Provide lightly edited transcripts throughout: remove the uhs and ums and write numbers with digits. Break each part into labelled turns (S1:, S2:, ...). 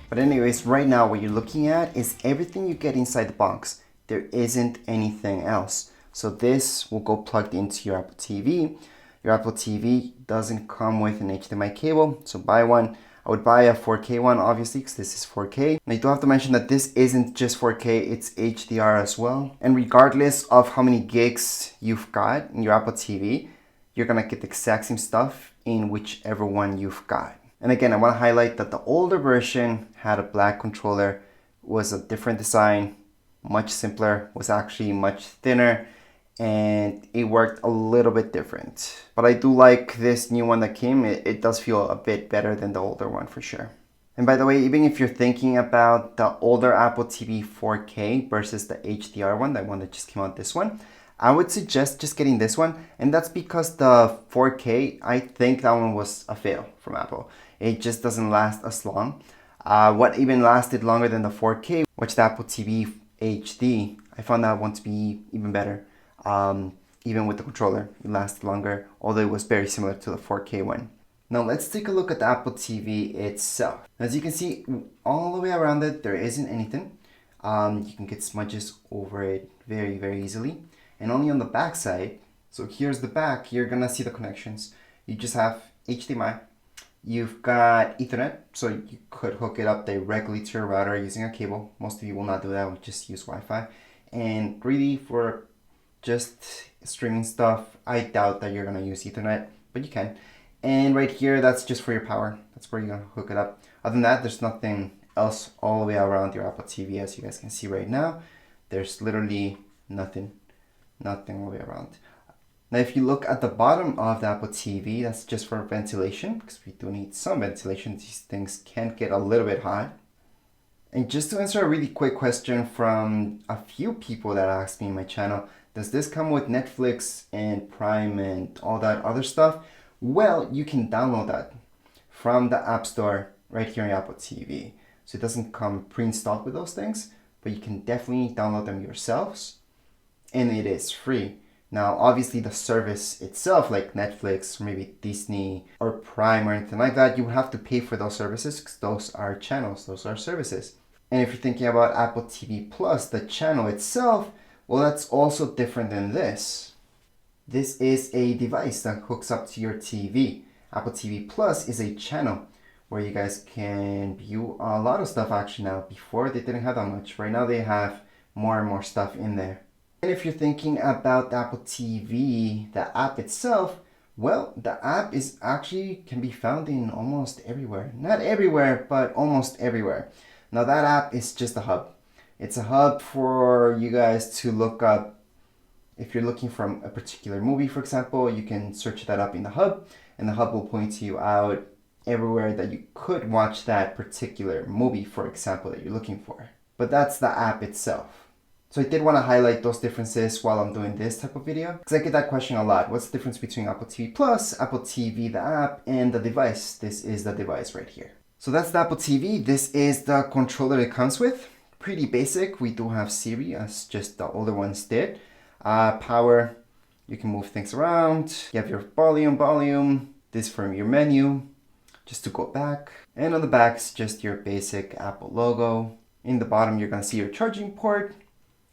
S1: But anyways, right now what you're looking at is everything you get inside the box. There isn't anything else. So this will go plugged into your Apple TV. Your Apple TV doesn't come with an HDMI cable, so buy one. I would buy a 4K one, obviously, because this is 4K. Now, you do have to mention that this isn't just 4K, it's HDR as well. And regardless of how many gigs you've got in your Apple TV, you're gonna get the exact same stuff in whichever one you've got. And again, I want to highlight that the older version had a black controller, was a different design, much simpler, was actually much thinner, and it worked a little bit different. But I do like this new one that came. It does feel a bit better than the older one for sure. And by the way, even if you're thinking about the older Apple TV 4K versus the HDR one, that one that just came out, this one, I would suggest just getting this one. And that's because the 4K, I think that one was a fail from Apple. It just doesn't last as long. What even lasted longer than the 4K, which the Apple TV HD, I found that one to be even better. Even with the controller, it lasted longer, although it was very similar to the 4K one. Now let's take a look at the Apple TV itself. As you can see, all the way around it, there isn't anything. You can get smudges over it very, very easily. And only on the back side, so here's the back, you're gonna see the connections. You just have HDMI. You've got Ethernet, so you could hook it up directly to your router using a cable. Most of you will not do that, we just use Wi-Fi. And really for just streaming stuff, I doubt that you're gonna use Ethernet, but you can. And right here, that's just for your power. That's where you're gonna hook it up. Other than that, there's nothing else all the way around your Apple TV, as you guys can see right now. There's literally nothing all the way around. Now, if you look at the bottom of the Apple TV, that's just for ventilation, because we do need some ventilation. These things can get a little bit hot. And just to answer a really quick question from a few people that asked me in my channel, does this come with Netflix and Prime and all that other stuff? Well, you can download that from the App Store right here on Apple TV. So it doesn't come pre-installed with those things, but you can definitely download them yourselves, and it is free. Now, obviously the service itself, like Netflix, or maybe Disney or Prime or anything like that, you would have to pay for those services because those are channels, those are services. And if you're thinking about Apple TV Plus, the channel itself, well, that's also different than this. This is a device that hooks up to your TV. Apple TV Plus is a channel where you guys can view a lot of stuff actually now. Before, they didn't have that much. Right now, they have more and more stuff in there. And if you're thinking about the Apple TV, the app itself, well, the app is actually can be found in almost everywhere. Not everywhere, but almost everywhere. Now that app is just a hub. It's a hub for you guys to look up. If you're looking for a particular movie, for example, you can search that up in the hub, and the hub will point you out everywhere that you could watch that particular movie, for example, that you're looking for. But that's the app itself. So I did want to highlight those differences while I'm doing this type of video, because I get that question a lot. What's the difference between Apple TV Plus, Apple TV, the app, and the device? This is the device right here. So that's the Apple TV. This is the controller it comes with. Pretty basic. We do have Siri, as just the older ones did. Power, you can move things around. You have your volume, this from your menu, just to go back. And on the back is just your basic Apple logo. In the bottom, you're gonna see your charging port,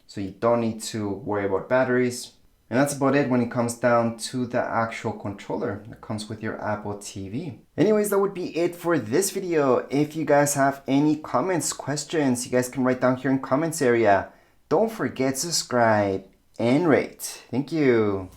S1: so you don't need to worry about batteries. And that's about it when it comes down to the actual controller that comes with your Apple TV. Anyways, that would be it for this video. If you guys have any comments, questions, you guys can write down here in comments area. Don't forget to subscribe and rate. Thank you.